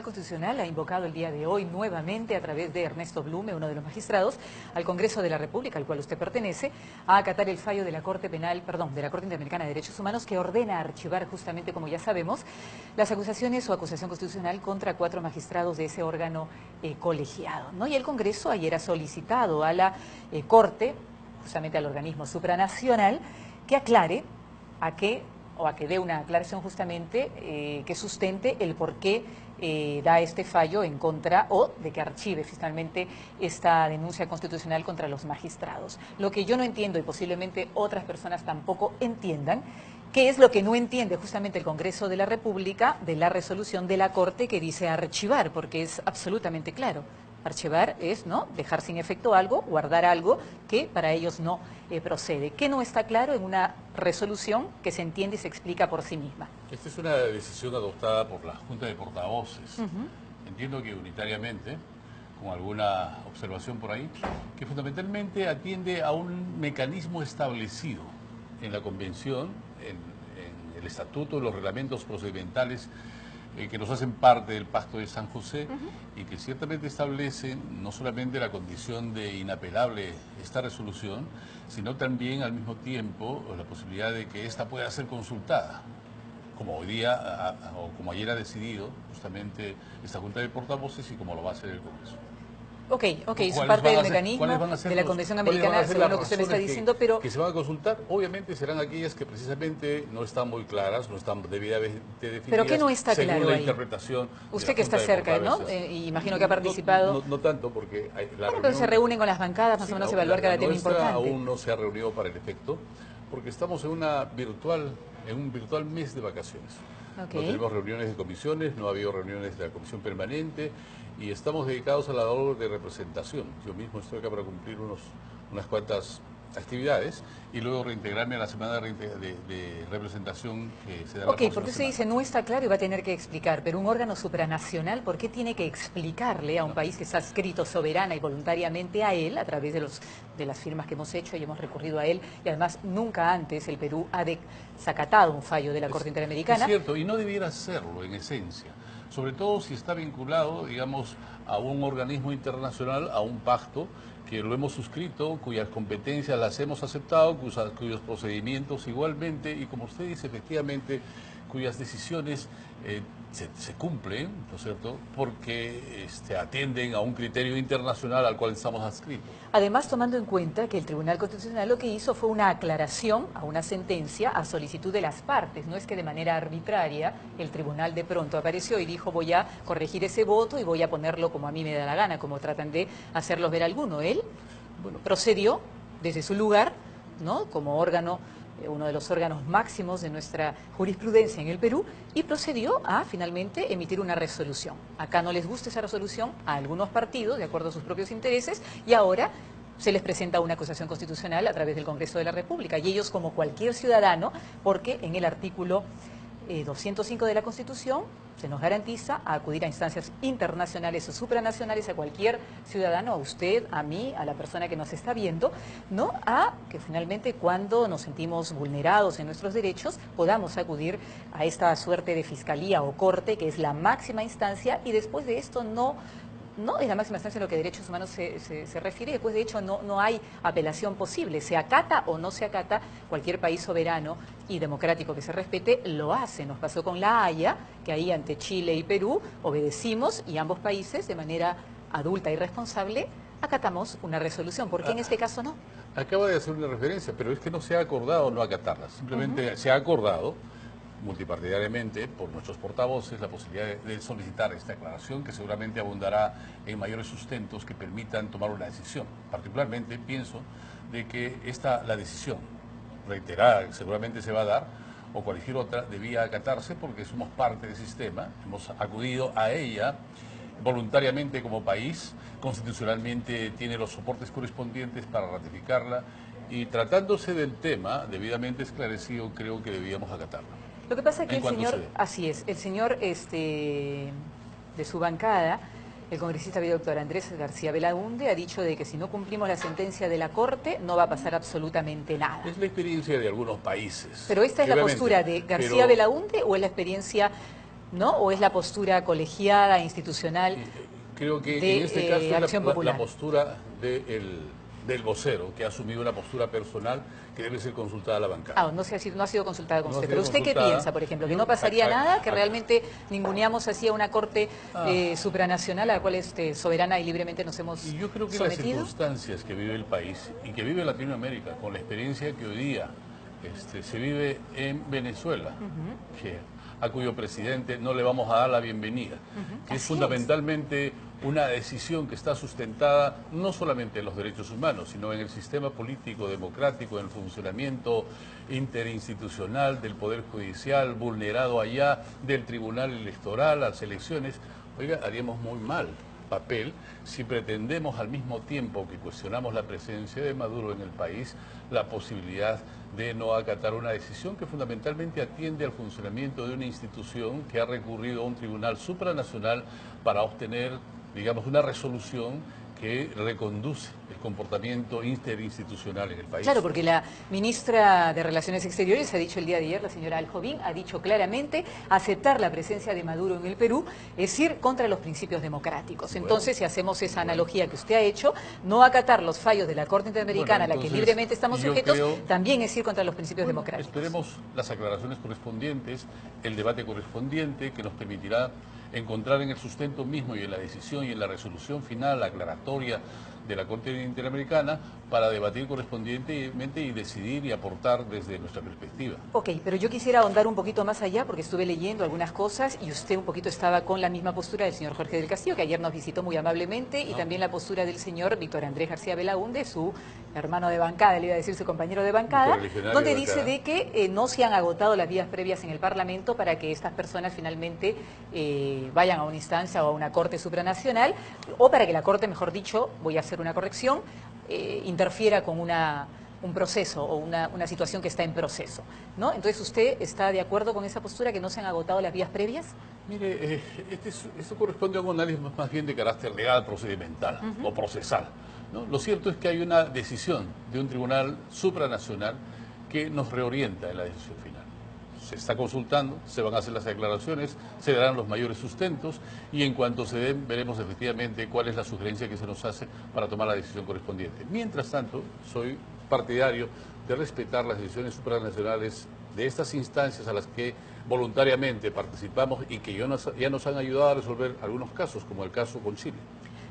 Tribunal Constitucional ha invocado el día de hoy nuevamente a través de Ernesto Blume, uno de los magistrados, al Congreso de la República, al cual usted pertenece, a acatar el fallo de la Corte Interamericana de Derechos Humanos que ordena archivar justamente, como ya sabemos, las acusaciones o acusación constitucional contra 4 magistrados de ese órgano colegiado, ¿no? Y el Congreso ayer ha solicitado a la Corte, justamente al organismo supranacional, que aclare a que dé una aclaración justamente que sustente el por qué da este fallo en contra o de que archive finalmente esta denuncia constitucional contra los magistrados. Lo que yo no entiendo y posiblemente otras personas tampoco entiendan, ¿qué es lo que no entiende justamente el Congreso de la República de la resolución de la Corte que dice archivar? Porque es absolutamente claro. Archivar es, ¿no?, dejar sin efecto algo, guardar algo que para ellos no procede. ¿Qué no está claro en una resolución que se entiende y se explica por sí misma? Esta es una decisión adoptada por la Junta de Portavoces. Entiendo que unitariamente, con alguna observación por ahí, que fundamentalmente atiende a un mecanismo establecido en la Convención, en el Estatuto, los reglamentos procedimentales que nos hacen parte del Pacto de San José y que ciertamente establecen no solamente la condición de inapelable esta resolución, sino también al mismo tiempo la posibilidad de que ésta pueda ser consultada, como hoy día o como ayer ha decidido justamente esta Junta de Portavoces y como lo va a hacer el Congreso. Ok, es parte del mecanismo de la Convención Americana, según lo que usted me está diciendo, pero... que se van a consultar, obviamente serán aquellas que precisamente no están muy claras, no están debidamente definidas. ¿Pero qué no está según claro la ahí? interpretación Usted que está cerca, ¿no? Imagino que ha participado... No tanto, porque pero se reúnen con las bancadas, más o menos evaluar cada tema importante. Aún no se ha reunido para el efecto, porque estamos en un virtual mes de vacaciones. No tenemos reuniones de comisiones, no ha habido reuniones de la comisión permanente y estamos dedicados a la labor de representación. Yo mismo estoy acá para cumplir unas cuantas actividades y luego reintegrarme a la semana de representación que se da la próxima semana. Porque usted dice no está claro y va a tener que explicar, pero un órgano supranacional, ¿por qué tiene que explicarle a un país que está adscrito soberana y voluntariamente a él, a través de las firmas que hemos hecho y hemos recurrido a él, y además nunca antes el Perú ha desacatado un fallo de la Corte Interamericana? Es cierto, y no debiera hacerlo en esencia, sobre todo si está vinculado, digamos, a un organismo internacional, a un pacto que lo hemos suscrito, cuyas competencias las hemos aceptado, cuyos procedimientos igualmente, y como usted dice, efectivamente, cuyas decisiones se cumplen, ¿no es cierto?, porque atienden a un criterio internacional al cual estamos adscritos. Además, tomando en cuenta que el Tribunal Constitucional lo que hizo fue una aclaración a una sentencia a solicitud de las partes. No es que de manera arbitraria el tribunal de pronto apareció y dijo voy a corregir ese voto y voy a ponerlo como a mí me da la gana, como tratan de hacerlos ver alguno. Él, procedió desde su lugar, ¿no?, como órgano, uno de los órganos máximos de nuestra jurisprudencia en el Perú, y procedió a finalmente emitir una resolución. Acá no les gusta esa resolución a algunos partidos, de acuerdo a sus propios intereses, y ahora se les presenta una acusación constitucional a través del Congreso de la República. Y ellos, como cualquier ciudadano, porque en el artículo 205 de la Constitución se nos garantiza a acudir a instancias internacionales o supranacionales, a cualquier ciudadano, a usted, a mí, a la persona que nos está viendo, ¿no?, a que finalmente cuando nos sentimos vulnerados en nuestros derechos podamos acudir a esta suerte de fiscalía o corte, que es la máxima instancia, y después de esto no es la máxima instancia en lo que a derechos humanos se refiere. Después, de hecho, no hay apelación posible. Se acata o no se acata, cualquier país soberano y democrático que se respete lo hace. Nos pasó con La Haya, que ahí ante Chile y Perú obedecimos, y ambos países de manera adulta y responsable acatamos una resolución. ¿Por qué en este caso no? Acaba de hacer una referencia, pero es que no se ha acordado no acatarla. Simplemente se ha acordado multipartidariamente por nuestros portavoces la posibilidad de solicitar esta aclaración, que seguramente abundará en mayores sustentos que permitan tomar una decisión. Particularmente pienso de que la decisión reiterada que seguramente se va a dar, o cualquier otra, debía acatarse porque somos parte del sistema, hemos acudido a ella voluntariamente como país, constitucionalmente tiene los soportes correspondientes para ratificarla, y tratándose del tema debidamente esclarecido, creo que debíamos acatarla. Lo que pasa es que el señor, así es, el señor de su bancada, el congresista doctor Andrés García Belaunde, ha dicho de que si no cumplimos la sentencia de la Corte no va a pasar absolutamente nada. Es la experiencia de algunos países. ¿Pero esta es la postura de García Belaunde o es la experiencia ¿no? ¿O es la postura colegiada, institucional Creo que de en este caso es Acción la Popular? postura del vocero, que ha asumido una postura personal que debe ser consultada a la bancada. Ah, no ha sido consultada con No ha usted. sido Pero ¿usted qué consultada. piensa, por ejemplo? ¿Que Yo, no pasaría nada? ¿Que a- realmente ninguneamos así a una corte Ah. supranacional a la cual soberana y libremente nos hemos Y yo creo que las sometido? circunstancias que vive el país y que vive Latinoamérica, con la experiencia que hoy día se vive en Venezuela, que a cuyo presidente no le vamos a dar la bienvenida, que es Así fundamentalmente una decisión que está sustentada no solamente en los derechos humanos, sino en el sistema político democrático, en el funcionamiento interinstitucional del Poder Judicial, vulnerado allá del Tribunal Electoral, las elecciones. Oiga, haríamos muy mal papel si pretendemos al mismo tiempo que cuestionamos la presencia de Maduro en el país, la posibilidad de no acatar una decisión que fundamentalmente atiende al funcionamiento de una institución que ha recurrido a un tribunal supranacional para obtener, digamos, una resolución que reconduce el comportamiento interinstitucional en el país. Claro, porque la ministra de Relaciones Exteriores ha dicho el día de ayer, la señora Aljovín, ha dicho claramente aceptar la presencia de Maduro en el Perú es ir contra los principios democráticos. Entonces, si hacemos esa analogía que usted ha hecho, no acatar los fallos de la Corte Interamericana a la que entonces, libremente estamos yo sujetos, creo- también es ir contra los principios democráticos. Esperemos las aclaraciones correspondientes, el debate correspondiente que nos permitirá encontrar en el sustento mismo y en la decisión y en la resolución final, la aclaratoria de la Corte Interamericana, para debatir correspondientemente y decidir y aportar desde nuestra perspectiva. Ok, pero yo quisiera ahondar un poquito más allá porque estuve leyendo algunas cosas y usted un poquito estaba con la misma postura del señor Jorge del Castillo, que ayer nos visitó muy amablemente, y también la postura del señor Víctor Andrés García Belaúnde, su hermano de bancada, le iba a decir su compañero de bancada, Correligionario donde de dice bancada. de que no se han agotado las vías previas en el Parlamento para que estas personas finalmente vayan a una instancia o a una corte supranacional, o para que la corte, mejor dicho, voy a hacer una corrección, interfiera con un proceso o una situación que está en proceso, ¿no? Entonces, ¿usted está de acuerdo con esa postura, que no se han agotado las vías previas? Mire, esto corresponde a un análisis más bien de carácter legal, procedimental o procesal, ¿no? Lo cierto es que hay una decisión de un tribunal supranacional que nos reorienta en la decisión final. Se está consultando, se van a hacer las declaraciones, se darán los mayores sustentos y en cuanto se den veremos efectivamente cuál es la sugerencia que se nos hace para tomar la decisión correspondiente. Mientras tanto, soy partidario de respetar las decisiones supranacionales de estas instancias a las que voluntariamente participamos y que ya nos han ayudado a resolver algunos casos, como el caso con Chile.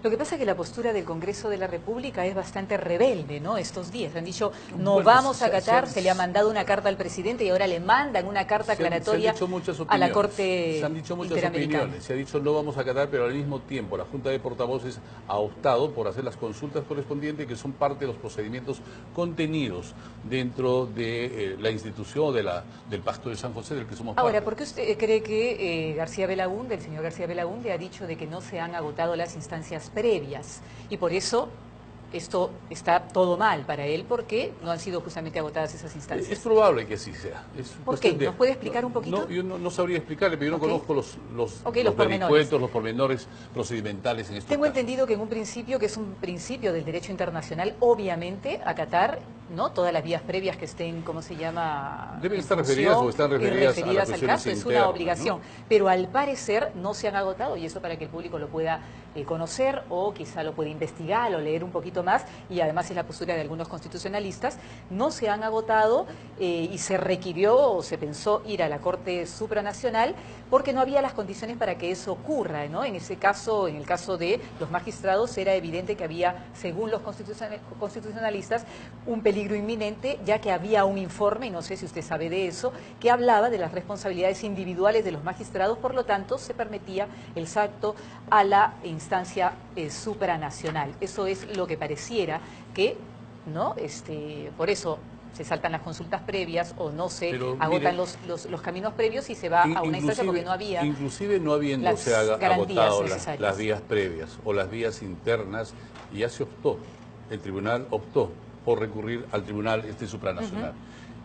Lo que pasa es que la postura del Congreso de la República es bastante rebelde, ¿no? Estos días han dicho, no Bueno, vamos a acatar, se le ha mandado una carta al presidente y ahora le mandan una carta aclaratoria a la Corte Se han dicho muchas Interamericana. opiniones, se ha dicho no vamos a acatar, pero al mismo tiempo la Junta de Portavoces ha optado por hacer las consultas correspondientes que son parte de los procedimientos contenidos dentro de la institución del Pacto de San José del que somos Ahora, parte. ¿por qué usted cree que el señor García Belaúnde ha dicho de que no se han agotado las instancias previas y por eso esto está todo mal para él, porque no han sido justamente agotadas esas instancias? Es probable que así sea. ¿Por qué? ¿Nos puede explicar un poquito? No, yo no sabría explicarle, pero yo no conozco los pormenores. vericuetos, los pormenores procedimentales en estos Tengo casos. entendido que en un principio, que es un principio del derecho internacional, obviamente, acatar, ¿no?, todas las vías previas que estén, ¿cómo se llama?, Deben en estar función referidas o están y referidas a las al cuestiones caso, es una internas, obligación. ¿no? Pero al parecer no se han agotado, y eso para que el público lo pueda conocer o quizá lo pueda investigar o leer un poquito más, y además es la postura de algunos constitucionalistas, no se han agotado y se requirió o se pensó ir a la Corte Supranacional porque no había las condiciones para que eso ocurra, ¿no? En ese caso, en el caso de los magistrados, era evidente que había, según los constitucionalistas, un peligro inminente, ya que había un informe, y no sé si usted sabe de eso, que hablaba de las responsabilidades individuales de los magistrados, por lo tanto se permitía el salto a la instancia supranacional. Eso es lo que pareciera que, ¿no? Por eso se saltan las consultas previas o no se agotan los caminos previos y se va a una instancia porque no había. Inclusive no habiéndose agotado las vías previas o las vías internas, y ya se optó, el tribunal optó por recurrir al tribunal supranacional.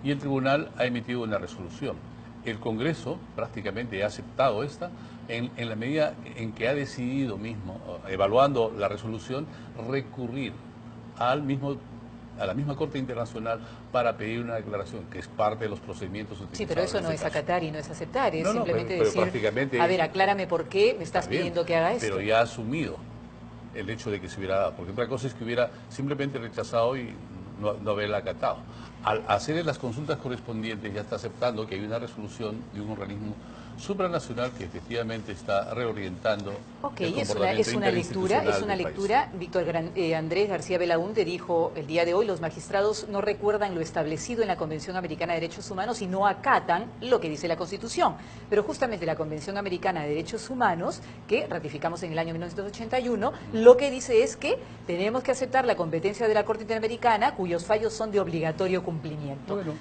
Y el tribunal ha emitido una resolución. El Congreso prácticamente ha aceptado esta en la medida en que ha decidido mismo, evaluando la resolución, recurrir al mismo a la misma Corte Internacional para pedir una declaración, que es parte de los procedimientos utilizados. Sí, pero eso no es acatar y no es aceptar, es simplemente pero decir, prácticamente, a ver, aclárame por qué me estás bien, pidiendo que haga esto. Pero ya ha asumido el hecho de que se hubiera dado, porque otra cosa es que hubiera simplemente rechazado y no haberla acatado. Al hacer las consultas correspondientes ya está aceptando que hay una resolución de un organismo supranacional que efectivamente está reorientando el comportamiento es una interinstitucional del lectura. país. Víctor Andrés García Belaúnde dijo el día de hoy, los magistrados no recuerdan lo establecido en la Convención Americana de Derechos Humanos y no acatan lo que dice la Constitución. Pero justamente la Convención Americana de Derechos Humanos, que ratificamos en el año 1981, lo que dice es que tenemos que aceptar la competencia de la Corte Interamericana, cuyos fallos son de obligatorio cumplimiento. Bueno.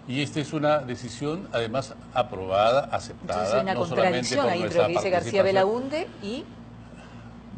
Y esta es una decisión, además, aprobada, aceptada. Entonces hay una no contradicción ahí entre lo que dice García Belaúnde y...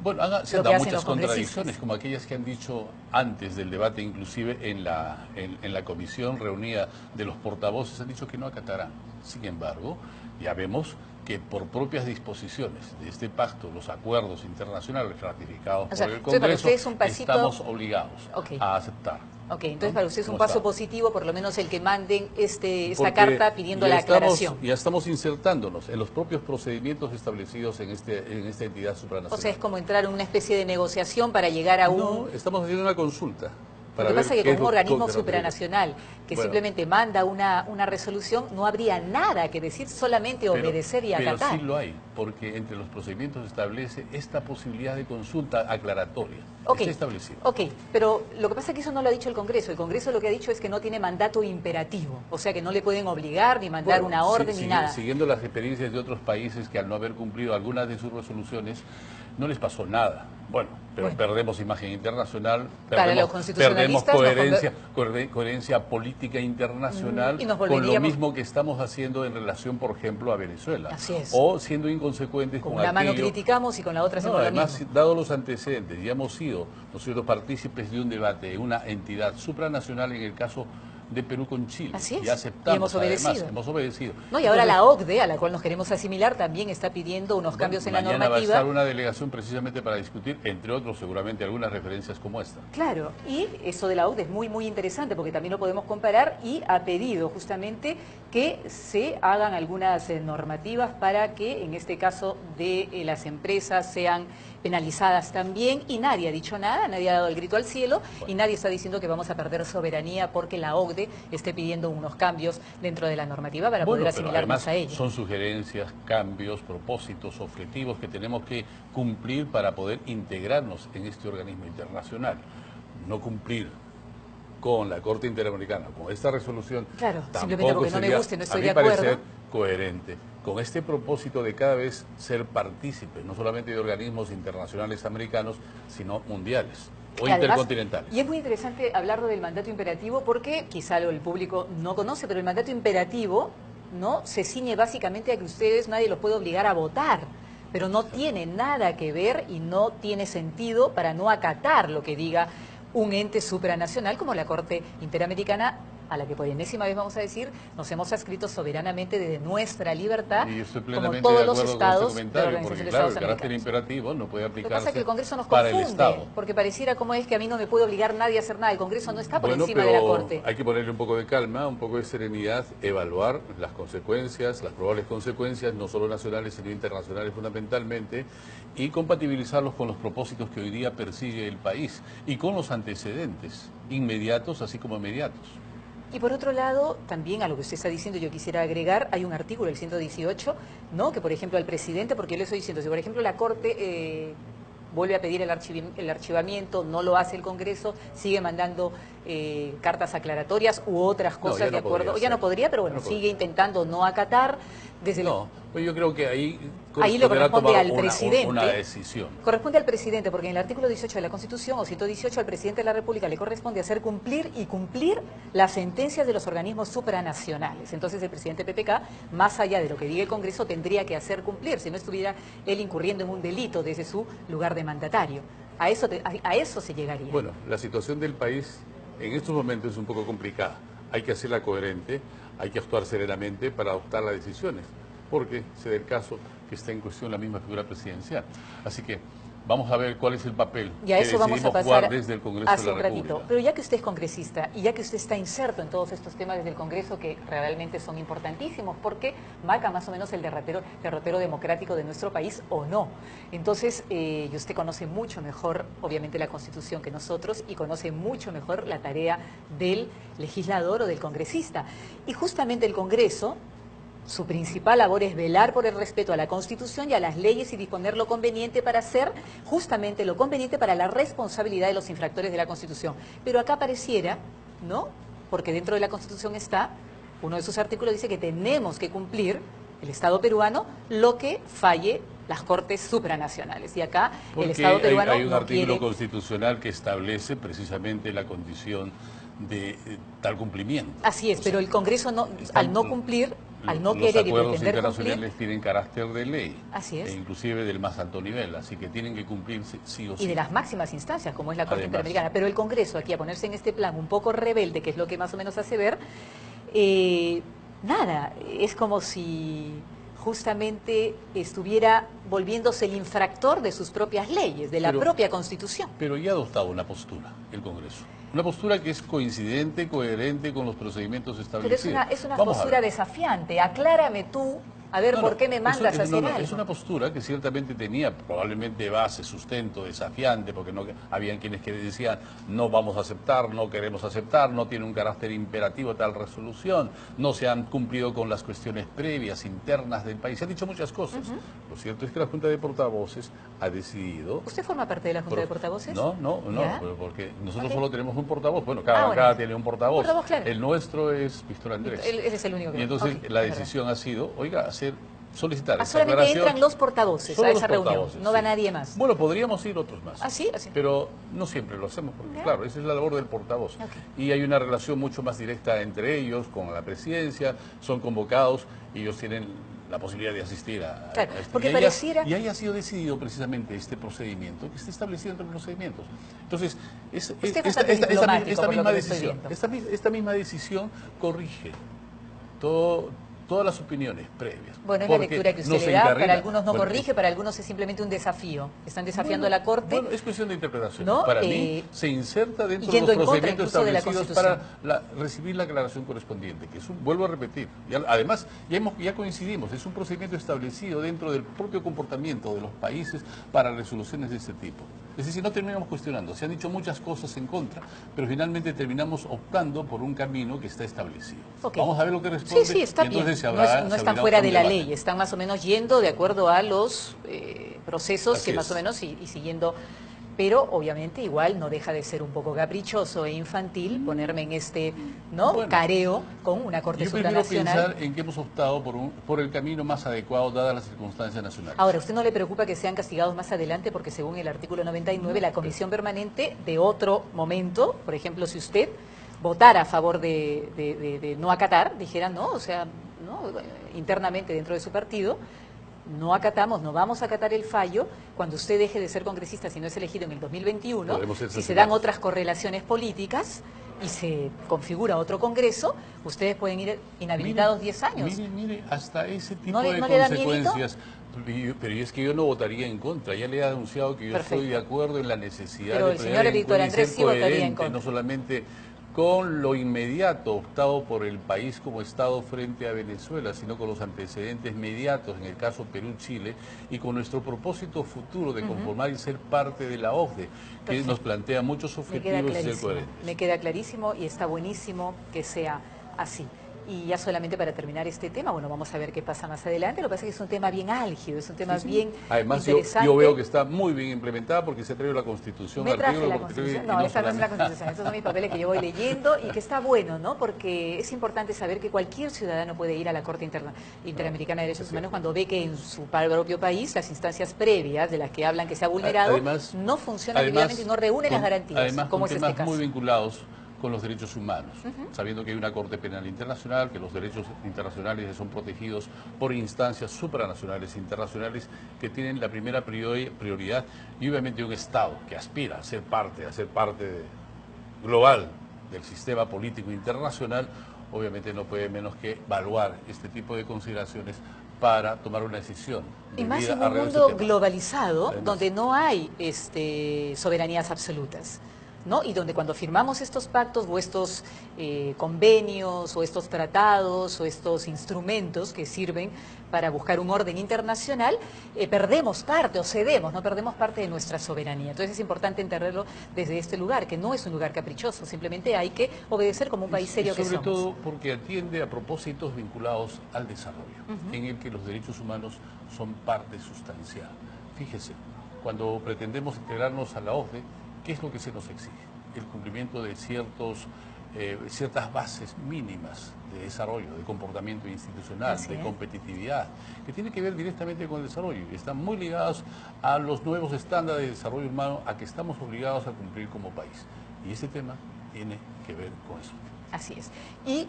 Bueno, se han dado muchas contradicciones, como aquellas que han dicho antes del debate, inclusive en la comisión reunida de los portavoces, han dicho que no acatarán. Sin embargo, ya vemos que por propias disposiciones de este pacto, los acuerdos internacionales ratificados por el Congreso, estamos obligados a aceptar. Ok, entonces para usted es un paso positivo, por lo menos el que manden esta carta pidiendo la aclaración. Ya estamos insertándonos en los propios procedimientos establecidos en esta entidad supranacional. O sea, es como entrar en una especie de negociación para llegar a un... No, estamos haciendo una consulta. Lo que pasa es que con un organismo supranacional que simplemente manda una resolución, no habría nada que decir, solamente obedecer y acatar. Pero sí lo hay, porque entre los procedimientos se establece esta posibilidad de consulta aclaratoria. Está establecido. Ok, pero lo que pasa es que eso no lo ha dicho el Congreso. El Congreso lo que ha dicho es que no tiene mandato imperativo, o sea que no le pueden obligar ni mandar una orden ni nada. Siguiendo las experiencias de otros países que al no haber cumplido algunas de sus resoluciones, no les pasó nada. Bueno, perdemos imagen internacional, perdemos coherencia política internacional con lo mismo que estamos haciendo en relación, por ejemplo, a Venezuela. Así es. O siendo inconsecuentes con una mano criticamos y con la otra hacemos lo mismo. Además, dado los antecedentes, ya hemos sido nosotros partícipes de un debate de una entidad supranacional en el caso de Perú con Chile. Así es. Y aceptamos, y hemos obedecido. Además, hemos obedecido. No, y ahora la OCDE, a la cual nos queremos asimilar, también está pidiendo unos cambios en la normativa. Mañana va a estar una delegación precisamente para discutir, entre otros, seguramente algunas referencias como esta. Claro, y eso de la OCDE es muy, muy interesante porque también lo podemos comparar y ha pedido justamente que se hagan algunas normativas para que, en este caso, de las empresas sean penalizadas también, y nadie ha dicho nada, nadie ha dado el grito al cielo, y nadie está diciendo que vamos a perder soberanía porque la OCDE esté pidiendo unos cambios dentro de la normativa para poder asimilarnos a ella. Son sugerencias, cambios, propósitos, objetivos que tenemos que cumplir para poder integrarnos en este organismo internacional. No cumplir con la Corte Interamericana, con esta resolución, simplemente porque no me guste, no estoy de acuerdo. Parecer coherente con este propósito de cada vez ser partícipe, no solamente de organismos internacionales americanos, sino mundiales o intercontinentales. Y es muy interesante hablarlo del mandato imperativo porque quizá el público no conoce, pero el mandato imperativo no se ciñe básicamente a que ustedes, nadie los puede obligar a votar, pero no tiene nada que ver y no tiene sentido para no acatar lo que diga un ente supranacional como la Corte Interamericana, a la que por enésima vez vamos a decir, nos hemos adscrito soberanamente desde nuestra libertad, y estoy como plenamente todos de los acuerdo estados con este comentario, porque claro, el carácter imperativo no puede aplicarse. Lo que pasa es que el Congreso nos para confunde, el Estado. porque pareciera como es que a mí no me puede obligar nadie a hacer nada, el Congreso no está por encima de la Corte. Hay que ponerle un poco de calma, un poco de serenidad, evaluar las consecuencias, las probables consecuencias, no solo nacionales, sino internacionales fundamentalmente, y compatibilizarlos con los propósitos que hoy día persigue el país y con los antecedentes inmediatos así como inmediatos. Y por otro lado, también a lo que usted está diciendo, yo quisiera agregar, hay un artículo, el 118, ¿no? Que por ejemplo al presidente, porque yo le estoy diciendo, si por ejemplo la Corte vuelve a pedir el archivamiento, no lo hace el Congreso, sigue mandando cartas aclaratorias u otras cosas de acuerdo, ya no podría, pero bueno, sigue intentando no acatar. Pues yo creo que ahí le corresponde al presidente. Una decisión. Corresponde al presidente, porque en el artículo 18 de la Constitución, o 118, al presidente de la República le corresponde hacer cumplir las sentencias de los organismos supranacionales. Entonces el presidente PPK, más allá de lo que diga el Congreso, tendría que hacer cumplir, si no estuviera él incurriendo en un delito desde su lugar de mandatario. A eso se llegaría. Bueno, la situación del país en estos momentos es un poco complicada. Hay que hacerla coherente, hay que actuar serenamente para adoptar las decisiones, porque se da el caso que está en cuestión la misma figura presidencial. Así que Vamos a ver cuál es el papel y a que eso vamos a decidimos pasar jugar desde el Congreso hace de la un ratito. República. Pero ya que usted es congresista y ya que usted está inserto en todos estos temas desde el Congreso que realmente son importantísimos porque marca más o menos el derrotero democrático de nuestro país o no. Entonces, y usted conoce mucho mejor, obviamente, la Constitución que nosotros y conoce mucho mejor la tarea del legislador o del congresista. Y justamente el Congreso, su principal labor es velar por el respeto a la Constitución y a las leyes y disponer lo conveniente para hacer justamente lo conveniente para la responsabilidad de los infractores de la Constitución. Pero acá pareciera, ¿no? Porque dentro de la Constitución está, uno de sus artículos dice que tenemos que cumplir, el Estado peruano, lo que falle las Cortes supranacionales. Y acá Porque el Estado peruano hay un no artículo quiere... constitucional que establece precisamente la condición de tal cumplimiento. Así es, pero el Congreso no, al no cumplir, al no Los querer y acuerdos pretender internacionales cumplir, tienen carácter de ley. Así es. E inclusive del más alto nivel, así que tienen que cumplirse sí o sí. y de las máximas instancias, como es la Corte Además. Interamericana. Pero el Congreso, aquí a ponerse en este plan un poco rebelde, que es lo que más o menos hace ver, nada, es como si justamente estuviera volviéndose el infractor de sus propias leyes, de la propia Constitución. Pero ya ha adoptado una postura el Congreso. Una postura que es coincidente, coherente con los procedimientos establecidos. Pero es una postura desafiante. Aclárame tú, a ver por qué me mandas a hacer algo. Es una postura que ciertamente tenía probablemente base, sustento, desafiante, porque no habían quienes que decían no vamos a aceptar, no queremos aceptar, no tiene un carácter imperativo tal resolución, no se han cumplido con las cuestiones previas, internas del país. Se han dicho muchas cosas. Lo cierto es que la Junta de Portavoces ha decidido... ¿Usted forma parte de la Junta de Portavoces? No, ¿Ya? porque nosotros solo tenemos un portavoz. Bueno, cada tiene un portavoz. Un portavoz, claro. El nuestro es Víctor Andrés. Él es el único que... Y entonces la decisión ha sido, oiga, solicitar esa solamente aclaración. entran los portavoces a esa reunión, no va nadie más. Bueno, podríamos ir otros más. Así. Pero no siempre lo hacemos, porque claro, esa es la labor del portavoz. Okay. Y hay una relación mucho más directa entre ellos, con la presidencia, son convocados y ellos tienen la posibilidad de asistir a esto. Porque Y ahí ha sido decidido precisamente este procedimiento, que está establecido entre los procedimientos. Entonces, esta misma decisión corrige todas las opiniones previas. Bueno, es la lectura que usted le da, para algunos no corrige, para algunos es simplemente un desafío. Están desafiando a la Corte. Bueno, es cuestión de interpretación. ¿No? Para mí, se inserta dentro de los procedimientos establecidos para recibir la aclaración correspondiente, que es vuelvo a repetir, además, ya coincidimos, es un procedimiento establecido dentro del propio comportamiento de los países para resoluciones de este tipo. Es decir, no terminamos cuestionando, se han dicho muchas cosas en contra, pero finalmente terminamos optando por un camino que está establecido. Okay. Vamos a ver lo que responde. Sí, está bien. No están fuera de la ley, están más o menos yendo de acuerdo a los procesos que más o menos y siguiendo. Pero obviamente igual no deja de ser un poco caprichoso e infantil ponerme en este careo con una Corte supranacional. Yo prefiero pensar en que hemos optado por el camino más adecuado dadas las circunstancias nacionales. Ahora, ¿usted no le preocupa que sean castigados más adelante? Porque según el artículo 99, la Comisión Permanente de otro momento, por ejemplo, si usted votara a favor de no acatar, dijera no, o sea, no, internamente dentro de su partido, no acatamos, no vamos a acatar el fallo cuando usted deje de ser congresista si no es elegido en el 2021, si se dan otras correlaciones políticas y se configura otro Congreso, ustedes pueden ir inhabilitados 10 años. Mire, hasta ese tipo de consecuencias. Pero es que yo no votaría en contra, ya le he anunciado que yo estoy de acuerdo en la necesidad pero de el señor Víctor Andrés sí votaría en contra. No solamente con lo inmediato optado por el país como Estado frente a Venezuela, sino con los antecedentes mediatos, en el caso Perú-Chile, y con nuestro propósito futuro de conformar y ser parte de la OCDE, que nos plantea muchos objetivos y ser coherentes. Me queda clarísimo y está buenísimo que sea así. Y ya solamente para terminar este tema, bueno, vamos a ver qué pasa más adelante. Lo que pasa es que es un tema bien álgido, es un tema bien Además, interesante. yo veo que está muy bien implementada porque se ha traído la Constitución. Me traje la Constitución. No, esta no es la Constitución. Estos son mis papeles que yo voy leyendo y que está bueno, ¿no? Porque es importante saber que cualquier ciudadano puede ir a la Corte Interamericana de Derechos Humanos cuando ve que en su propio país las instancias previas de las que hablan que se ha vulnerado no funcionan debidamente y no reúnen las garantías. Además, como con es temas este caso. muy vinculados con los derechos humanos, sabiendo que hay una Corte Penal Internacional, que los derechos internacionales son protegidos por instancias supranacionales e internacionales que tienen la primera prioridad y obviamente un Estado que aspira a ser parte global del sistema político internacional, obviamente no puede menos que evaluar este tipo de consideraciones para tomar una decisión. Y más en un alrededor de mundo este tema. globalizado, Además, donde no hay soberanías absolutas, ¿no? Y donde cuando firmamos estos pactos o estos convenios o estos tratados o estos instrumentos que sirven para buscar un orden internacional, perdemos parte o cedemos, no perdemos parte de nuestra soberanía. Entonces es importante entenderlo desde este lugar, que no es un lugar caprichoso, simplemente hay que obedecer como un país serio que sobre somos. todo porque atiende a propósitos vinculados al desarrollo, en el que los derechos humanos son parte sustancial. Fíjese, cuando pretendemos integrarnos a la OCDE, ¿qué es lo que se nos exige? El cumplimiento de ciertas bases mínimas de desarrollo, de comportamiento institucional, de competitividad, que tiene que ver directamente con el desarrollo y están muy ligados a los nuevos estándares de desarrollo humano a que estamos obligados a cumplir como país. Y este tema tiene que ver con eso. Así es. Y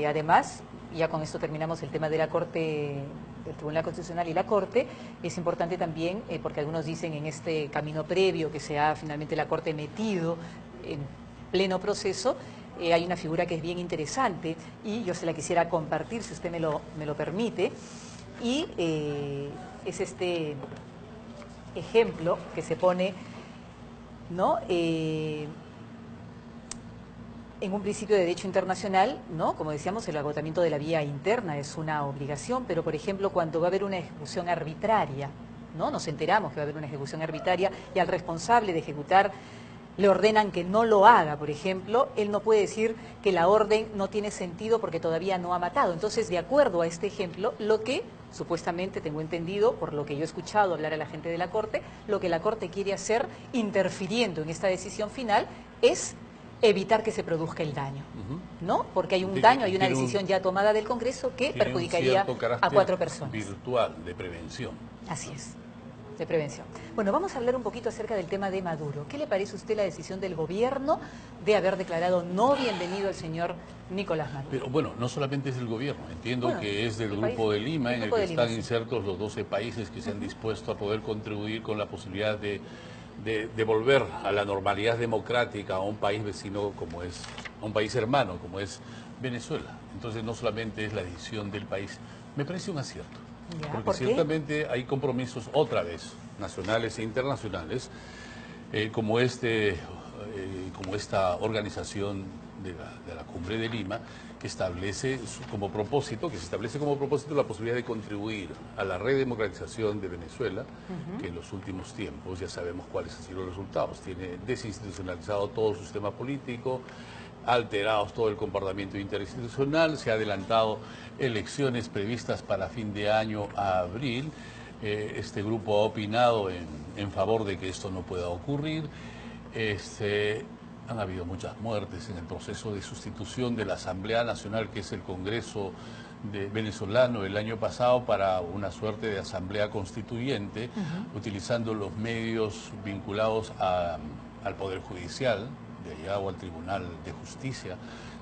además, ya con esto terminamos el tema de la Corte, el Tribunal Constitucional y la Corte, es importante también, porque algunos dicen en este camino previo que se ha finalmente la Corte metido en pleno proceso, hay una figura que es bien interesante y yo se la quisiera compartir, si usted me lo permite, y es este ejemplo que se pone, ¿no?, en un principio de derecho internacional, ¿no? Como decíamos, el agotamiento de la vía interna es una obligación, pero por ejemplo cuando va a haber una ejecución arbitraria, ¿no? Nos enteramos que va a haber una ejecución arbitraria y al responsable de ejecutar le ordenan que no lo haga, por ejemplo, él no puede decir que la orden no tiene sentido porque todavía no ha matado. Entonces, de acuerdo a este ejemplo, lo que supuestamente tengo entendido, por lo que yo he escuchado hablar a la gente de la Corte, lo que la Corte quiere hacer, interfiriendo en esta decisión final, es evitar que se produzca el daño, ¿no? Porque hay un daño, hay una decisión ya tomada del Congreso que perjudicaría a 4 personas. Virtual, de prevención. Así es, de prevención. Bueno, vamos a hablar un poquito acerca del tema de Maduro. ¿Qué le parece a usted la decisión del gobierno de haber declarado no bienvenido al señor Nicolás Maduro? Pero bueno, no solamente es del gobierno, entiendo que es del Grupo de Lima, en el que están insertos los 12 países que se han dispuesto a poder contribuir con la posibilidad de volver a la normalidad democrática a un país vecino como es, a un país hermano como es Venezuela. Entonces no solamente es la decisión del país, me parece un acierto, porque ciertamente hay compromisos otra vez, nacionales e internacionales, como esta organización de la Cumbre de Lima, que se establece como propósito la posibilidad de contribuir a la redemocratización de Venezuela, que en los últimos tiempos ya sabemos cuáles han sido los resultados. Tiene desinstitucionalizado todo su sistema político, alterados todo el comportamiento interinstitucional, se ha adelantado elecciones previstas para fin de año a abril. Este grupo ha opinado en favor de que esto no pueda ocurrir. Han habido muchas muertes en el proceso de sustitución de la Asamblea Nacional, que es el Congreso venezolano, el año pasado, para una suerte de asamblea constituyente, utilizando los medios vinculados al Poder Judicial de allá o al Tribunal de Justicia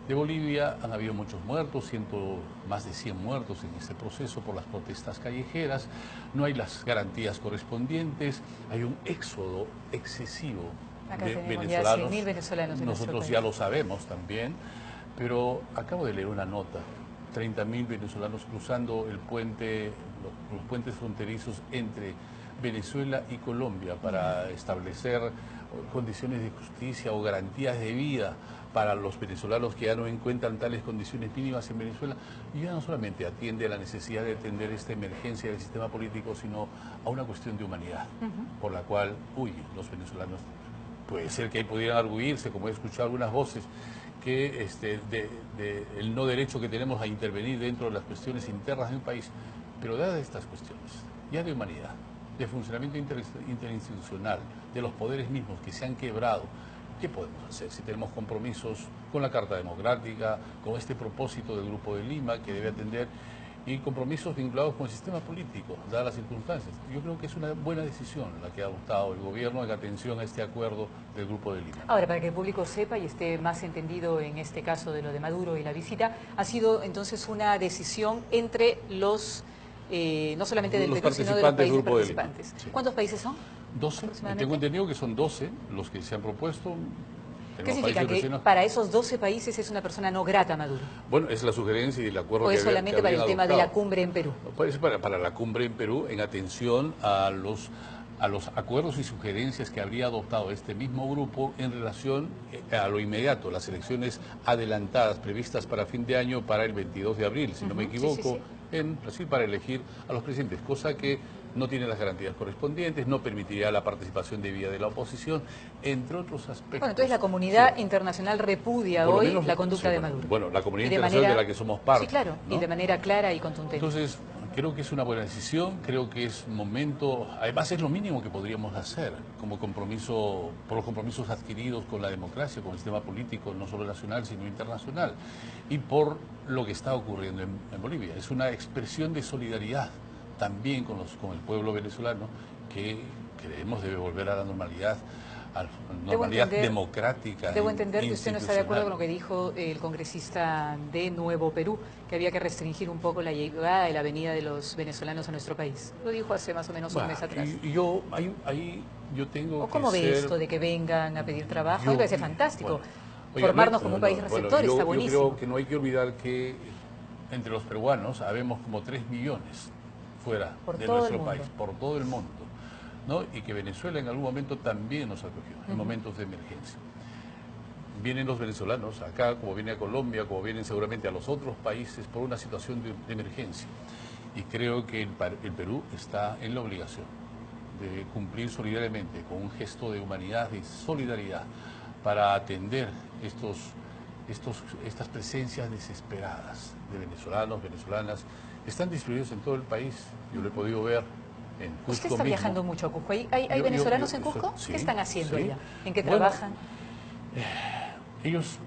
de Bolivia. Han habido muchos muertos, más de 100 muertos en este proceso por las protestas callejeras. No hay las garantías correspondientes, hay un éxodo excesivo de venezolanos. Ya 100.000 venezolanos en nosotros ya lo sabemos también, pero acabo de leer una nota, 30.000 venezolanos cruzando los puentes fronterizos entre Venezuela y Colombia para establecer condiciones de justicia o garantías de vida para los venezolanos que ya no encuentran tales condiciones mínimas en Venezuela. Y ya no solamente atiende a la necesidad de atender esta emergencia del sistema político, sino a una cuestión de humanidad, por la cual huyen los venezolanos. Puede ser que ahí pudieran arguirse, como he escuchado algunas voces, que el no derecho que tenemos a intervenir dentro de las cuestiones internas de un país, pero dadas estas cuestiones, ya de humanidad, de funcionamiento interinstitucional, de los poderes mismos que se han quebrado, ¿qué podemos hacer si tenemos compromisos con la Carta Democrática, con este propósito del Grupo de Lima que debe atender, y compromisos vinculados con el sistema político, dadas las circunstancias? Yo creo que es una buena decisión la que ha adoptado el gobierno en atención a este acuerdo del Grupo de Lima. Ahora, para que el público sepa y esté más entendido en este caso de lo de Maduro y la visita, ha sido entonces una decisión entre los, no solamente del Perú, sino de los países participantes. Sí. ¿Cuántos países son? 12, tengo entendido que son 12 los que se han propuesto. ¿Qué Tenemos significa? países ¿Que vecinos. para esos 12 países es una persona no grata Maduro? Bueno, es la sugerencia y el acuerdo ¿O que es solamente para el habían tema de la adoptado. cumbre en Perú? Pues para la cumbre en Perú, en atención a los acuerdos y sugerencias que habría adoptado este mismo grupo en relación a lo inmediato, las elecciones adelantadas previstas para fin de año, para el 22 de abril, si no me Sí, equivoco, sí. en Brasil, para elegir a los presidentes, cosa que no tiene las garantías correspondientes, no permitiría la participación debida de la oposición, entre otros aspectos. Bueno, entonces la comunidad Sí. internacional repudia Por lo hoy menos, la conducta sí, de Maduro. Bueno, la comunidad Y de internacional manera, de la que somos parte. sí, claro, ¿no? y de manera clara y contundente. Entonces, creo que es una buena decisión, creo que es momento, además es lo mínimo que podríamos hacer como compromiso, por los compromisos adquiridos con la democracia, con el sistema político, no solo nacional, sino internacional, y por lo que está ocurriendo en Bolivia. Es una expresión de solidaridad también con el pueblo venezolano que creemos debe volver a la normalidad. A la normalidad democrática. Debo entender que usted no está de acuerdo con lo que dijo el congresista de Nuevo Perú, que había que restringir un poco la llegada y la venida de los venezolanos a nuestro país. Lo dijo hace más o menos un mes atrás. Y yo, ahí yo tengo ¿O cómo que ve ser... esto de que vengan a pedir trabajo? A mí me parece fantástico. Oiga, Formarnos como un país receptor está buenísimo. Yo creo que no hay que olvidar que entre los peruanos habemos como 3 millones fuera de nuestro país, por todo el mundo. ¿No? Y que Venezuela en algún momento también nos acogió, en momentos de emergencia. Vienen los venezolanos acá, como viene a Colombia, como vienen seguramente a los otros países, por una situación de emergencia. Y creo que el Perú está en la obligación de cumplir solidariamente con un gesto de humanidad y solidaridad para atender estas presencias desesperadas de venezolanos, venezolanas. Están distribuidos en todo el país, yo lo he podido ver. ¿Usted está viajando mucho a Cusco? ¿Hay venezolanos en Cusco? Sí, ¿Qué están haciendo sí. allá? ¿En qué trabajan? Ellos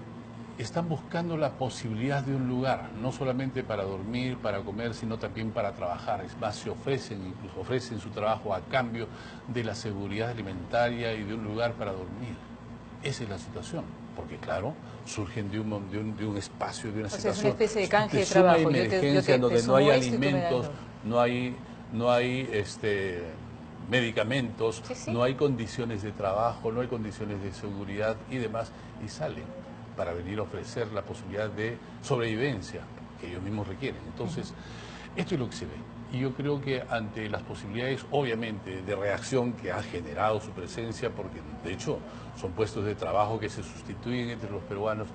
están buscando la posibilidad de un lugar, no solamente para dormir, para comer, sino también para trabajar. Es más, incluso ofrecen su trabajo a cambio de la seguridad alimentaria y de un lugar para dormir. Esa es la situación, porque claro, surgen de un espacio, de una situación. Es una especie de canje de suma trabajo. emergencia donde no hay alimentos, no hay medicamentos, no hay condiciones de trabajo, no hay condiciones de seguridad y demás, y salen para venir a ofrecer la posibilidad de sobrevivencia que ellos mismos requieren. Entonces, esto es lo que se ve. Y yo creo que ante las posibilidades, obviamente, de reacción que ha generado su presencia, porque de hecho son puestos de trabajo que se sustituyen entre los peruanos,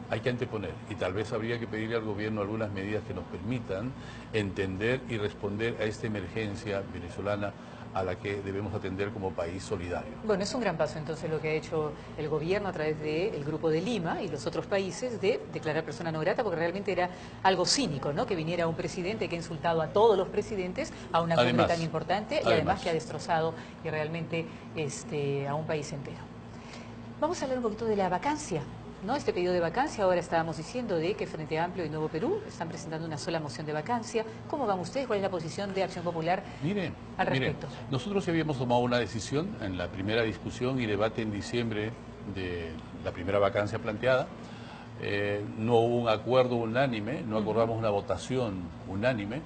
hay que anteponer, y tal vez habría que pedirle al gobierno algunas medidas que nos permitan entender y responder a esta emergencia venezolana a la que debemos atender como país solidario. Bueno, es un gran paso entonces lo que ha hecho el gobierno a través del Grupo de Lima y los otros países de declarar persona no grata, porque realmente era algo cínico, ¿no? Que viniera un presidente que ha insultado a todos los presidentes a una cumbre tan importante y además que ha destrozado y realmente a un país entero. Vamos a hablar un poquito de la vacancia, ¿no? Este pedido de vacancia, ahora estábamos diciendo de que Frente Amplio y Nuevo Perú están presentando una sola moción de vacancia. ¿Cómo van ustedes? ¿Cuál es la posición de Acción Popular al respecto? Nosotros habíamos tomado una decisión en la primera discusión y debate en diciembre de la primera vacancia planteada. No hubo un acuerdo unánime, no acordamos una votación unánime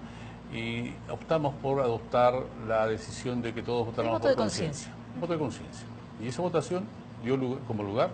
y optamos por adoptar la decisión de que todos votáramos por conciencia. Un voto de conciencia. Y esa votación dio como lugar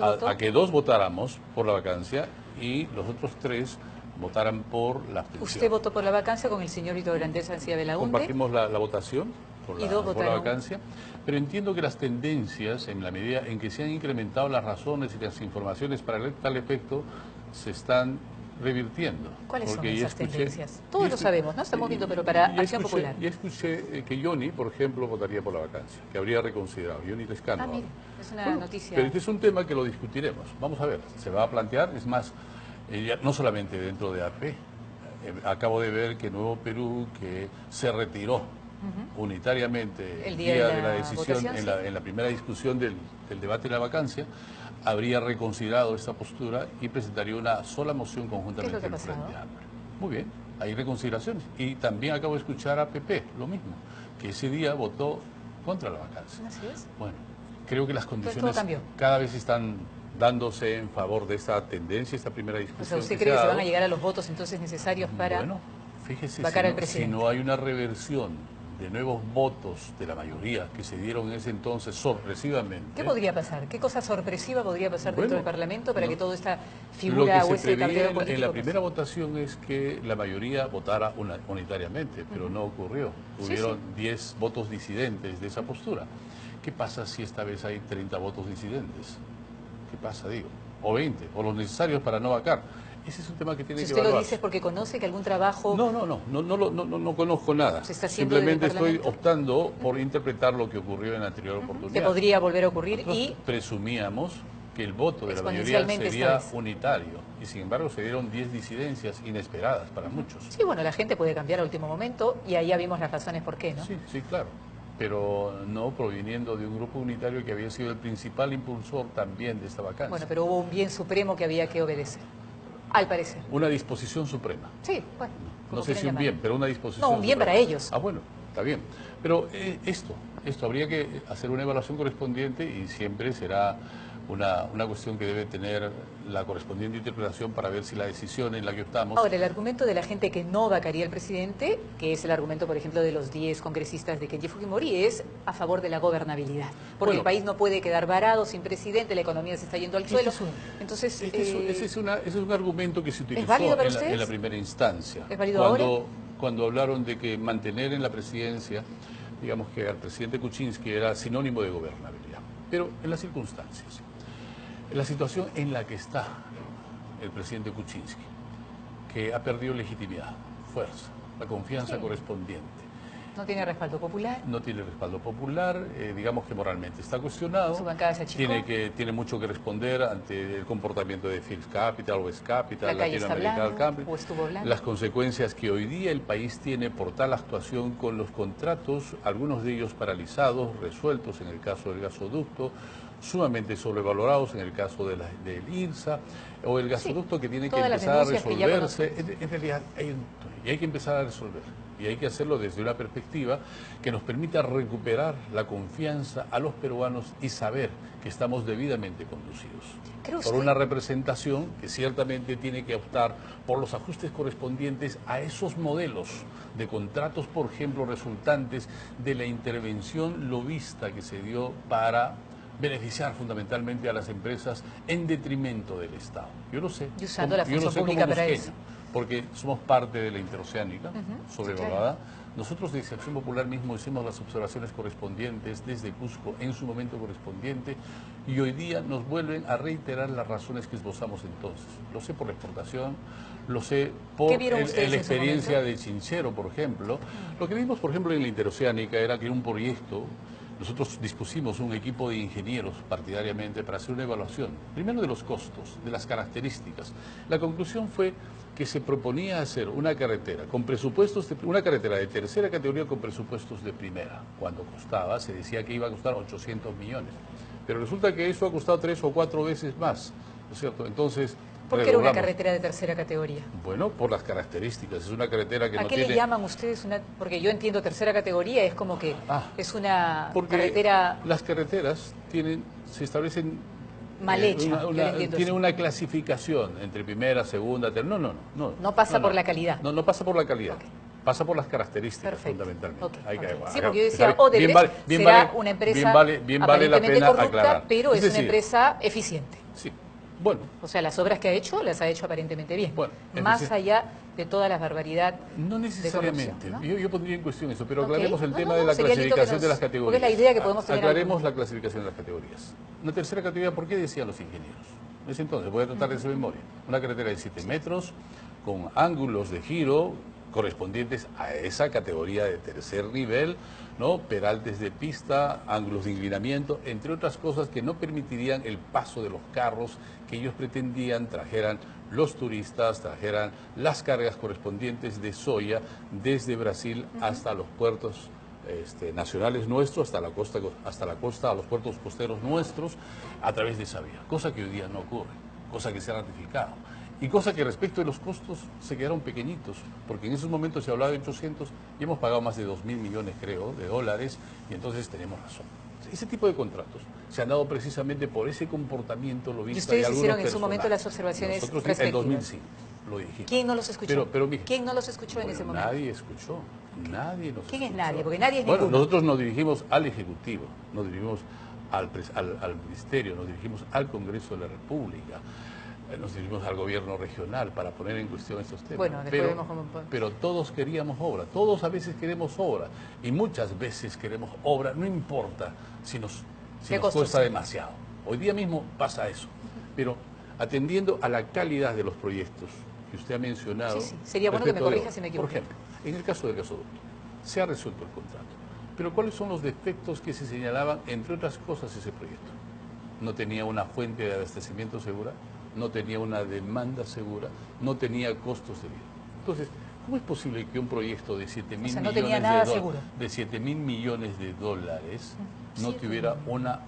a que 2 votáramos por la vacancia y los otros 3 votaran por la abstención. ¿Usted votó por la vacancia con el señor Hito Grandeza García Belaúnde? Compartimos la votación por la vacancia, pero entiendo que las tendencias, en la medida en que se han incrementado las razones y las informaciones para tal efecto, se están revirtiendo. ¿Cuáles son esas tendencias? Todos lo sabemos, ¿no? Estamos viendo, pero para Acción Popular. Ya escuché que Johnny, por ejemplo, votaría por la vacancia, que habría reconsiderado. Johnny Lescano. Mire, es una noticia. Pero este es un tema que lo discutiremos. Vamos a ver, se va a plantear, es más, no solamente dentro de AP. Acabo de ver que Nuevo Perú, que se retiró unitariamente el día de la decisión, votación, en la primera discusión del debate de la vacancia, habría reconsiderado esta postura y presentaría una sola moción conjuntamente al Frente Amplio. Muy bien, hay reconsideraciones. Y también acabo de escuchar a PP, lo mismo, que ese día votó contra la vacancia. Así es. Bueno, creo que las condiciones cada vez están dándose en favor de esta tendencia, esta primera discusión. O sea, ¿usted cree que se van a llegar a los votos entonces necesarios para fíjese, vacar al presidente? Si no hay una reversión de nuevos votos de la mayoría que se dieron en ese entonces sorpresivamente. ¿Qué podría pasar? ¿Qué cosa sorpresiva podría pasar dentro del Parlamento para que toda esta Lo figura que o se ese tablero preveía político en la pase? primera votación es que la mayoría votara unitariamente, pero no ocurrió. Hubieron 10 votos disidentes de esa postura. ¿Qué pasa si esta vez hay 30 votos disidentes? ¿Qué pasa, digo? O 20, o los necesarios para no vacar. Ese es un tema que tiene que Si usted lo evaluarse. dice es porque conoce que algún trabajo... No conozco nada. ¿Se está haciendo desde el Simplemente estoy Parlamento? optando por interpretar lo que ocurrió en la anterior oportunidad. que podría volver a ocurrir Nosotros y... presumíamos que el voto de la mayoría Exponencialmente sería esta vez. unitario y sin embargo se dieron 10 disidencias inesperadas para muchos. Sí, bueno, la gente puede cambiar a último momento y ahí ya vimos las razones por qué, ¿no? Sí, sí, claro, pero no proviniendo de un grupo unitario que había sido el principal impulsor también de esta vacancia. Bueno, pero hubo un bien supremo que había que obedecer, al parecer. Una disposición suprema. Sí, bueno. No como sé si quieran un bien, llamarlo. pero una disposición No, un bien suprema. para ellos. Ah, bueno, está bien. Pero esto habría que hacer una evaluación correspondiente y siempre será una cuestión que debe tener la correspondiente interpretación para ver si la decisión en la que optamos... Ahora, el argumento de la gente que no vacaría al presidente, que es el argumento, por ejemplo, de los 10 congresistas de Kenji Fujimori, es a favor de la gobernabilidad. Porque Bueno, el país no puede quedar varado, sin presidente, la economía se está yendo al suelo. Entonces, ese es un argumento que se utilizó válido para en la ustedes? primera instancia. ¿Es válido ahora? Cuando hablaron de que mantener en la presidencia, digamos que al presidente Kuczynski era sinónimo de gobernabilidad. Pero en las circunstancias, en la situación en la que está el presidente Kuczynski, que ha perdido legitimidad, fuerza, la confianza correspondiente, no tiene respaldo popular. no tiene respaldo popular, digamos que moralmente está cuestionado, Su bancada se achicó. tiene mucho que responder ante el comportamiento de Phillips Capital, West Capital, La calle está Latinoamerican hablando, Capital, o estuvo hablando. las consecuencias que hoy día el país tiene por tal actuación con los contratos, algunos de ellos paralizados, resueltos en el caso del gasoducto, sumamente sobrevalorados en el caso del IRSA, o el gasoducto que tiene que todas las empezar a denuncias que ya resolverse. En realidad hay que empezar a resolver. Y hay que hacerlo desde una perspectiva que nos permita recuperar la confianza a los peruanos y saber que estamos debidamente conducidos. Por una representación que ciertamente tiene que optar por los ajustes correspondientes a esos modelos de contratos, por ejemplo, resultantes de la intervención lobista que se dio para beneficiar fundamentalmente a las empresas en detrimento del Estado. Yo lo sé. Y usando la función pública para eso. Porque somos parte de la interoceánica, sobrevalorada. Sí, claro. Nosotros desde Acción Popular mismo hicimos las observaciones correspondientes desde Cusco en su momento correspondiente y hoy día nos vuelven a reiterar las razones que esbozamos entonces. Lo sé por la exportación, lo sé por la experiencia de Chinchero, por ejemplo. Lo que vimos, por ejemplo, en la interoceánica era que un proyecto, nosotros dispusimos un equipo de ingenieros partidariamente para hacer una evaluación, primero de los costos, de las características. La conclusión fue que se proponía hacer una carretera con presupuestos, una carretera de tercera categoría con presupuestos de primera. Cuando costaba, se decía que iba a costar 800 millones. Pero resulta que eso ha costado 3 o 4 veces más, ¿no es cierto? Entonces, ¿por qué era una carretera de tercera categoría? Bueno, por las características. Es una carretera que ¿A no qué tiene... le llaman ustedes una...? Porque yo entiendo tercera categoría, es como que es una carretera... Las carreteras se establecen... mal hecha, tiene una clasificación entre primera, segunda, tercera... No pasa por la calidad. No pasa por la calidad. Okay. Pasa por las características, perfecto, fundamentalmente. Sí, porque yo decía, Odebrecht será una empresa aparentemente corrupta, pero es una empresa eficiente. Sí, bueno. O sea, las obras que ha hecho, las ha hecho aparentemente bien. Bueno, más allá de toda la barbaridad. No necesariamente. ¿No? Yo pondría en cuestión eso, pero aclaremos el tema de la clasificación de las categorías. Porque es la idea que podemos tener. Aclaremos la clasificación de las categorías. Una tercera categoría, ¿por qué decían los ingenieros? En ese entonces, voy a tratar de esa memoria. Una carretera de 7 metros, con ángulos de giro correspondientes a esa categoría de tercer nivel, ¿no? Peraltes de pista, ángulos de inclinamiento, entre otras cosas que no permitirían el paso de los carros que ellos pretendían trajeran los turistas, trajeran las cargas correspondientes de soya desde Brasil hasta los puertos nacionales nuestros, hasta la costa, a los puertos costeros nuestros, a través de esa vía, cosa que hoy día no ocurre, cosa que se ha ratificado. Y cosa que respecto de los costos se quedaron pequeñitos, porque en esos momentos se hablaba de 800 y hemos pagado más de 2.000 millones, creo, de dólares, y entonces tenemos razón. Ese tipo de contratos se han dado precisamente por ese comportamiento lobista de algunos personajes. ¿Y ustedes hicieron en su momento las observaciones respectivas? En 2005 lo dijimos. ¿Quién no los escuchó? Pero mire, ¿Quién no los escuchó en ese momento? Nadie escuchó. Nadie nos ¿Quién es escuchó. nadie? Porque nadie es Bueno, ninguno. nosotros nos dirigimos al Ejecutivo, nos dirigimos al Ministerio, nos dirigimos al Congreso de la República, nos dirigimos al gobierno regional para poner en cuestión estos temas. Bueno, después vemos cómo... Pero todos queríamos obra, todos a veces queremos obra, y muchas veces queremos obra, no importa si nos cuesta demasiado. Hoy día mismo pasa eso, pero atendiendo a la calidad de los proyectos que usted ha mencionado... Sí, sería bueno que me corrija si me equivoco. Por ejemplo, en el caso del gasoducto, se ha resuelto el contrato, pero ¿cuáles son los defectos que se señalaban, entre otras cosas, ese proyecto? No tenía una fuente de abastecimiento segura, no tenía una demanda segura, no tenía costos de vida. Entonces, ¿cómo es posible que un proyecto de 7.000 millones de dólares no tuviera una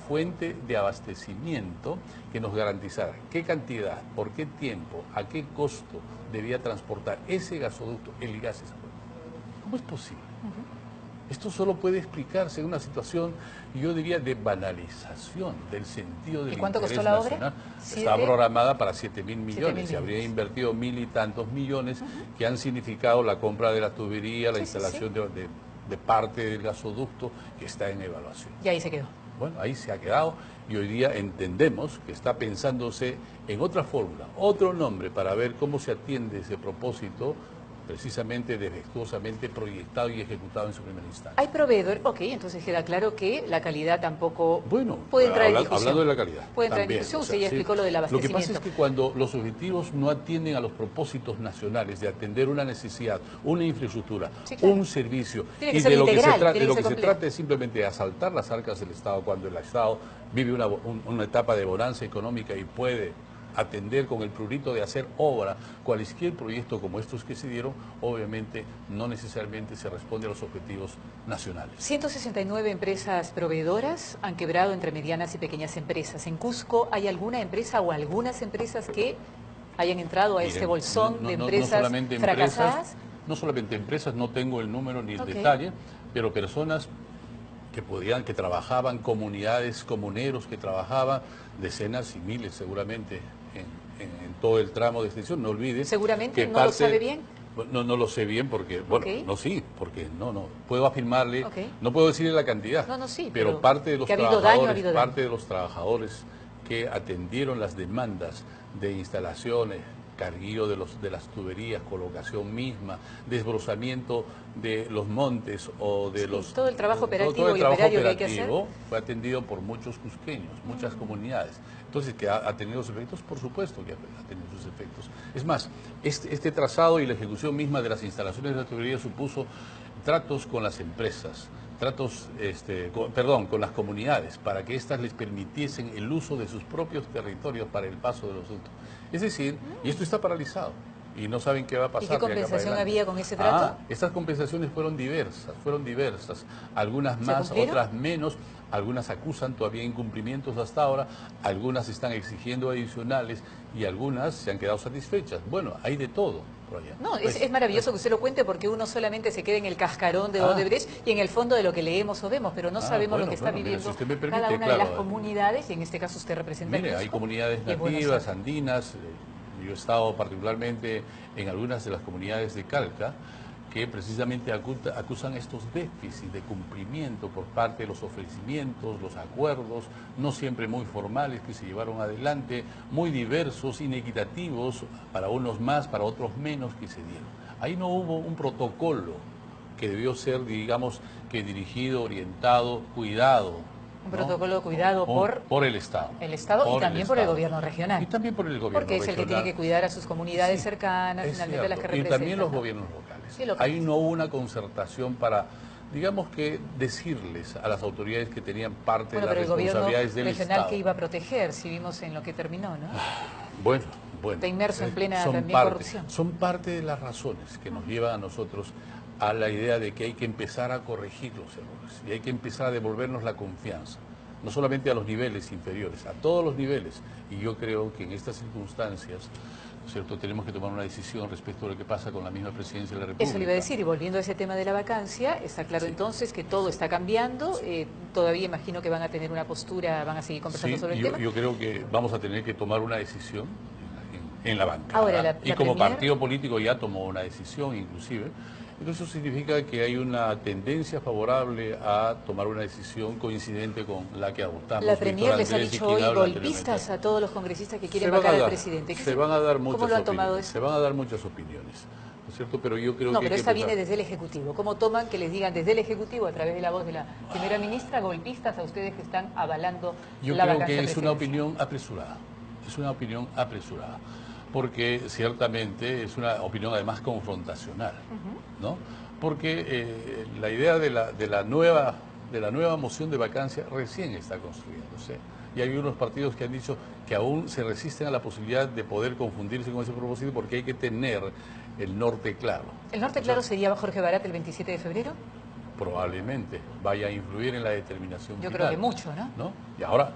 fuente de abastecimiento que nos garantizara qué cantidad, por qué tiempo, a qué costo debía transportar ese gasoducto, el gas? ¿Cómo es posible? Esto solo puede explicarse en una situación, yo diría, de banalización del sentido del interés nacional. ¿Y cuánto costó la obra? Está programada para 7.000 millones. Se habría invertido 1.000 y tantos millones que han significado la compra de la tubería, la instalación de parte del gasoducto que está en evaluación. Y ahí se quedó. Bueno, ahí se ha quedado y hoy día entendemos que está pensándose en otra fórmula, otro nombre para ver cómo se atiende ese propósito precisamente defectuosamente proyectado y ejecutado en su primera instancia. Hay proveedor, ok, entonces queda claro que la calidad tampoco puede entrar en discusión. Hablando de la calidad. Puede entrar en discusión, usted ya explicó lo del abastecimiento. Lo que pasa es que cuando los objetivos no atienden a los propósitos nacionales de atender una necesidad, una infraestructura, un servicio, y de lo que se trata es simplemente de asaltar las arcas del Estado cuando el Estado vive una etapa de bonanza económica y puede atender con el prurito de hacer obra, cualquier proyecto como estos que se dieron, obviamente no necesariamente se responde a los objetivos nacionales. 169 empresas proveedoras han quebrado entre medianas y pequeñas empresas. ¿En Cusco hay alguna empresa o algunas empresas que hayan entrado a este bolsón de empresas fracasadas? No solamente empresas, no tengo el número ni el detalle, pero personas que trabajaban, comunidades, comuneros que trabajaban, decenas y miles seguramente en todo el tramo de extensión. No olvide. Seguramente no lo sabe bien. No lo sé bien porque, bueno, no puedo afirmarle, no puedo decirle la cantidad, pero parte de los trabajadores que atendieron las demandas de instalaciones, carguío de las tuberías, colocación misma, desbrozamiento de los montes o de todo el trabajo operativo y operario que hay que hacer fue atendido por muchos cusqueños, muchas comunidades. Entonces, ¿que ha tenido sus efectos? Por supuesto que ha tenido sus efectos. Es más, este trazado y la ejecución misma de las instalaciones de la tubería supuso tratos con las empresas, con las comunidades, para que éstas les permitiesen el uso de sus propios territorios para el paso de los ductos. Es decir, y esto está paralizado, y no saben qué va a pasar. ¿Y qué compensación había con ese trato? Estas compensaciones fueron diversas, algunas más, otras menos, algunas acusan todavía incumplimientos hasta ahora, algunas están exigiendo adicionales y algunas se han quedado satisfechas. Bueno, hay de todo por allá. No, es maravilloso que usted lo cuente porque uno solamente se queda en el cascarón de Odebrecht y en el fondo de lo que leemos o vemos, pero no sabemos lo que está viviendo si usted me permite, cada una de las comunidades, y en este caso usted representa Mire, hay comunidades nativas, andinas. Yo he estado particularmente en algunas de las comunidades de Calca que precisamente acusan estos déficits de cumplimiento por parte de los ofrecimientos, los acuerdos, no siempre muy formales que se llevaron adelante, muy diversos, inequitativos, para unos más, para otros menos que se dieron. Ahí no hubo un protocolo que debió ser, digamos, que dirigido, orientado, cuidado. Un protocolo cuidado por el Estado. El Estado y también por el gobierno regional. Y también por el gobierno regional. Porque es el que tiene que cuidar a sus comunidades cercanas, finalmente las que representan. Y también los gobiernos locales. Ahí no hubo una concertación para, digamos que, decirles a las autoridades que tenían parte de las responsabilidades del Estado. Pero el gobierno regional que iba a proteger, si vimos en lo que terminó, ¿no? Bueno. Está inmerso en plena corrupción. Son parte de las razones que nos llevan a nosotros a la idea de que hay que empezar a corregir los errores y hay que empezar a devolvernos la confianza, no solamente a los niveles inferiores, a todos los niveles. Y yo creo que en estas circunstancias, ¿cierto?, tenemos que tomar una decisión respecto a lo que pasa con la misma presidencia de la República. Eso le iba a decir, y volviendo a ese tema de la vacancia, está claro entonces que todo está cambiando, todavía imagino que van a tener una postura, van a seguir conversando sobre el tema. Yo creo que vamos a tener que tomar una decisión en la bancada. Ahora, y como Premier... partido político ya tomó una decisión inclusive. Entonces eso significa que hay una tendencia favorable a tomar una decisión coincidente con la que adoptamos. La Premier les ha Andrés dicho hoy Quirabla golpistas a todos los congresistas que quieren vacar al presidente. Se van a dar muchas ¿Cómo lo han tomado opiniones, eso? se van a dar muchas opiniones, ¿no es cierto? Pero yo creo No, que pero hay que esta viene empezar. desde el Ejecutivo. ¿Cómo toman que les digan desde el Ejecutivo, a través de la voz de la primera ministra, golpistas a ustedes que están avalando Yo la creo vacancia que es una presidencial? opinión apresurada, es una opinión apresurada, porque ciertamente es una opinión además confrontacional, ¿no? Porque la idea de la nueva moción de vacancia recién está construyéndose. Y hay unos partidos que han dicho que aún se resisten a la posibilidad de poder confundirse con ese propósito porque hay que tener el norte claro. ¿El norte claro sería Jorge Barat el 27 de febrero? Probablemente vaya a influir en la determinación Yo final, creo que mucho, ¿no? Y ahora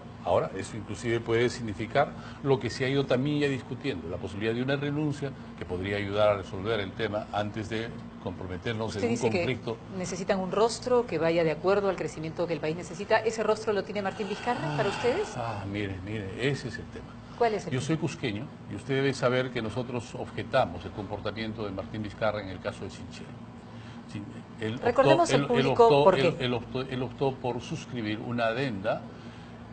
eso inclusive puede significar lo que se ha ido también ya discutiendo, la posibilidad de una renuncia que podría ayudar a resolver el tema antes de comprometernos Usted en un dice conflicto. que necesitan un rostro que vaya de acuerdo al crecimiento que el país necesita. ¿Ese rostro lo tiene Martín Vizcarra para ustedes? Mire, ese es el tema. ¿Cuál es el Yo tema? soy cusqueño y usted debe saber que nosotros objetamos el comportamiento de Martín Vizcarra en el caso de Chinchero. Recordemos al público por qué. Él optó por suscribir una adenda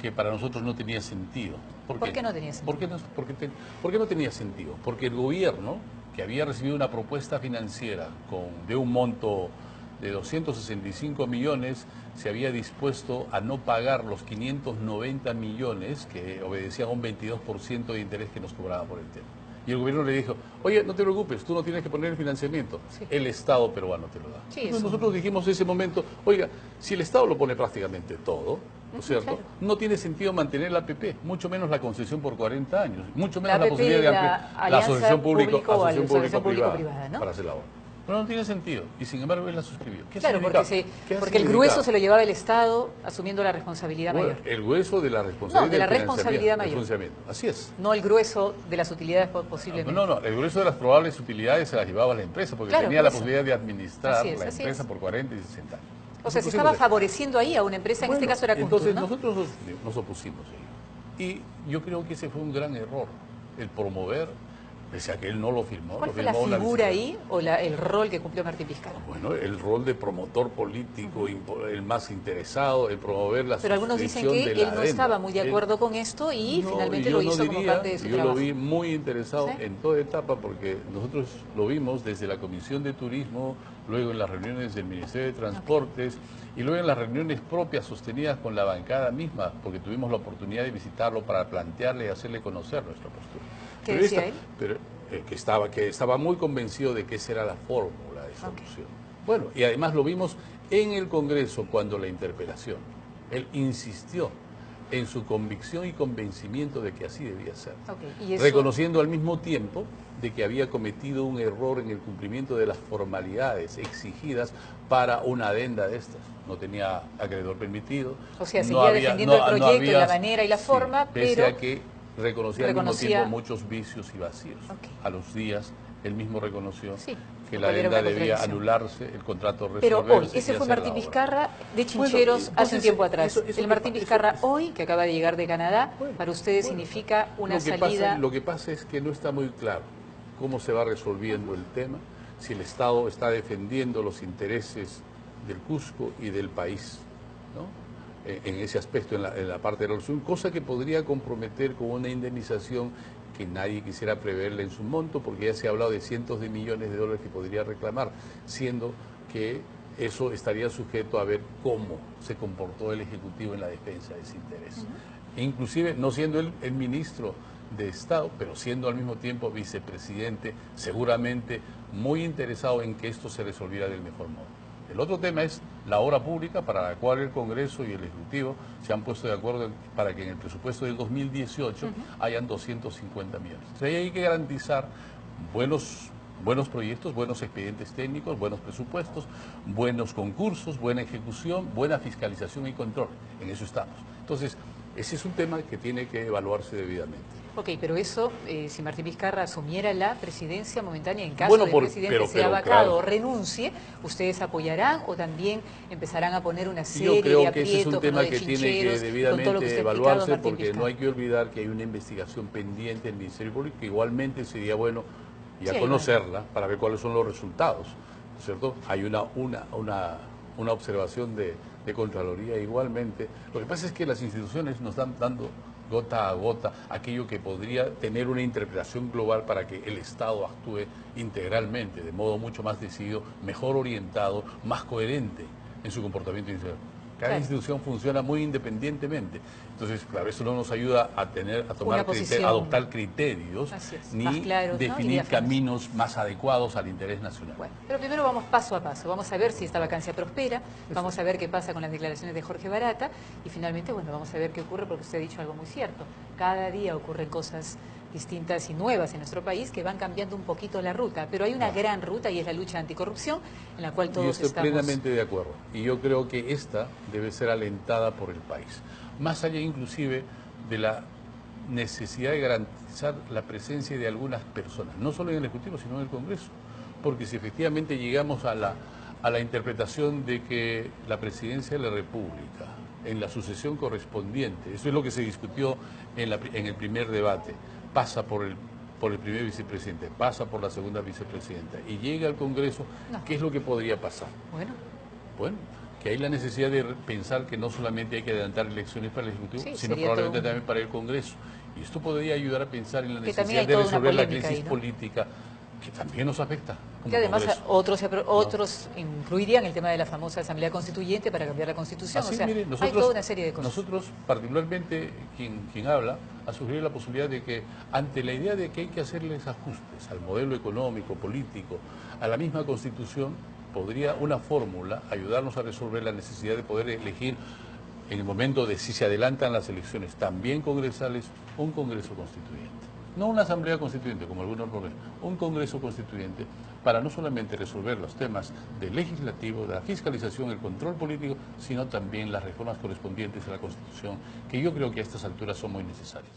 que para nosotros no tenía sentido. ¿Por qué no tenía sentido? ¿Por qué no tenía sentido? Porque el gobierno, que había recibido una propuesta financiera de un monto de 265 millones, se había dispuesto a no pagar los 590 millones que obedecían a un 22% de interés que nos cobraba por el tema. Y el gobierno le dijo, oye, no te preocupes, tú no tienes que poner el financiamiento, Sí. el Estado peruano te lo da. Sí, Entonces eso. nosotros dijimos en ese momento, oiga, si el Estado lo pone prácticamente todo, ¿no es cierto? Claro. No tiene sentido mantener la APP, mucho menos la concesión por 40 años, mucho La menos la APP, posibilidad de la ampliar la Alianza asociación Público-Privada, público-privada ¿no? para hacer la obra. Pero no tiene sentido, y sin embargo él la suscribió. ¿Qué Claro, significa? porque el grueso se lo llevaba el Estado asumiendo la responsabilidad Bueno, mayor. el grueso de la responsabilidad. No, de la del responsabilidad financiamiento, del mayor. funcionamiento. Así es. No el grueso de las utilidades posiblemente. No, el grueso de las probables utilidades se las llevaba la empresa, porque Claro, tenía por la eso. posibilidad de administrar Así es, la así empresa es. por 40 y 60 años. O sea, se Nos estaba opusimos favoreciendo ahí a una empresa, en este Bueno, caso era Kuntur, entonces ¿no? nosotros nos opusimos a ello. Y yo creo que ese fue un gran error, el promover, pese a que él no lo firmó. ¿Cuál lo fue la firmó una figura licitación. ahí o el rol que cumplió Martín Vizcarra? Bueno, el rol de promotor político, el más interesado en promover la Pero algunos dicen suscripción que de la él no adenda. estaba muy de acuerdo con esto y No, finalmente yo lo no hizo como diría, parte de su yo trabajo. lo vi muy interesado ¿Sí? en toda etapa porque nosotros lo vimos desde la Comisión de Turismo, luego en las reuniones del Ministerio de Transportes y luego en las reuniones propias sostenidas con la bancada misma, porque tuvimos la oportunidad de visitarlo para plantearle y hacerle conocer nuestra postura. ¿Qué Pero decía él? que estaba muy convencido de que esa era la fórmula de solución. Bueno, y además lo vimos en el Congreso cuando la interpelación. Él insistió en su convicción y convencimiento de que así debía ser, ¿Y eso? reconociendo al mismo tiempo de que había cometido un error en el cumplimiento de las formalidades exigidas para una adenda de estas. No tenía acreedor permitido. O sea, no seguía había- defendiendo no- el no proyecto y había- la manera y la sí, forma, pese pero a que reconocía al mismo reconocía- tiempo muchos vicios y vacíos. Ok. A los días, él mismo reconoció Sí, que lo la cual era adenda una debía contradicción. anularse, el contrato Pero resolverse. hoy, ese y fue hacer Martín la obra. Vizcarra de Bueno, Chincheros hace un entonces, tiempo atrás. eso El que Martín eso- Vizcarra eso- hoy, que acaba de llegar de Canadá, Bueno, para ustedes bueno. significa una salida... Lo que pasa es que no está muy claro cómo se va resolviendo el tema, si el Estado está defendiendo los intereses del Cusco y del país, ¿no? En ese aspecto, en la parte de la resolución, cosa que podría comprometer con una indemnización que nadie quisiera preverla en su monto, porque ya se ha hablado de cientos de millones de dólares que podría reclamar, siendo que eso estaría sujeto a ver cómo se comportó el Ejecutivo en la defensa de ese interés. Inclusive, no siendo él el ministro de Estado, pero siendo al mismo tiempo vicepresidente, seguramente muy interesado en que esto se resolviera del mejor modo. El otro tema es la obra pública para la cual el Congreso y el Ejecutivo se han puesto de acuerdo para que en el presupuesto del 2018 hayan 250 millones. Entonces ahí hay que garantizar buenos proyectos, buenos expedientes técnicos, buenos presupuestos, buenos concursos, buena ejecución, buena fiscalización y control. En eso estamos. Entonces, ese es un tema que tiene que evaluarse debidamente. Ok, pero eso, si Martín Vizcarra asumiera la presidencia momentánea en caso Bueno, del presidente sea vacado claro, o renuncie, ¿ustedes apoyarán o también empezarán a poner una yo serie de creo que ese es un aprietos, ¿no?, tema de que tiene que chincheros y con todo lo que debidamente usted ha explicado, evaluarse, Martín porque no Vizcarra? hay que olvidar que hay una investigación pendiente en el Ministerio Público, que igualmente sería bueno ya Sí, bueno. conocerla para ver cuáles son los resultados, ¿no es cierto? Hay una observación de Contraloría igualmente. Lo que pasa es que las instituciones nos están dando gota a gota aquello que podría tener una interpretación global para que el Estado actúe integralmente, de modo mucho más decidido, mejor orientado, más coherente en su comportamiento institucional. Cada Claro. institución funciona muy independientemente. Entonces, claro, eso no nos ayuda a Una posición, adoptar criterios, así es, más ni claros, ¿no?, y definir diáfanos. caminos más adecuados al interés nacional. Bueno, pero primero vamos paso a paso. Vamos a ver si esta vacancia prospera, vamos a ver qué pasa con las declaraciones de Jorge Barata y finalmente, bueno, vamos a ver qué ocurre, porque usted ha dicho algo muy cierto. Cada día ocurren cosas distintas y nuevas en nuestro país que van cambiando un poquito la ruta, pero hay una gran ruta y es la lucha anticorrupción en la cual todos Yo estoy estamos... plenamente de acuerdo y yo creo que esta debe ser alentada por el país, más allá inclusive de la necesidad de garantizar la presencia de algunas personas, no solo en el Ejecutivo, sino en el Congreso, porque si efectivamente llegamos a la interpretación de que la Presidencia de la República, en la sucesión correspondiente, eso es lo que se discutió en el primer debate, pasa por el primer vicepresidente, pasa por la segunda vicepresidenta y llega al Congreso, No. ¿qué es lo que podría pasar? Bueno, que hay la necesidad de pensar que no solamente hay que adelantar elecciones para el Ejecutivo, Sí, sino sería probablemente todo también para el Congreso. Y esto podría ayudar a pensar en la que también necesidad hay de toda una resolver la polémica crisis ahí, ¿no?, política, que también nos afecta como que además Congreso. otros incluirían el tema de la famosa Asamblea Constituyente para cambiar la Constitución. Así, O sea, mire, hay toda una serie de cosas. nosotros, particularmente quien habla, ha sugerido la posibilidad de que, ante la idea de que hay que hacerles ajustes al modelo económico, político, a la misma Constitución, podría una fórmula ayudarnos a resolver la necesidad de poder elegir, en el momento de si se adelantan las elecciones también congresales, un Congreso Constituyente. No una Asamblea Constituyente, como algunos proponen, un Congreso Constituyente, para no solamente resolver los temas del legislativo, de la fiscalización, el control político, sino también las reformas correspondientes a la Constitución, que yo creo que a estas alturas son muy necesarias.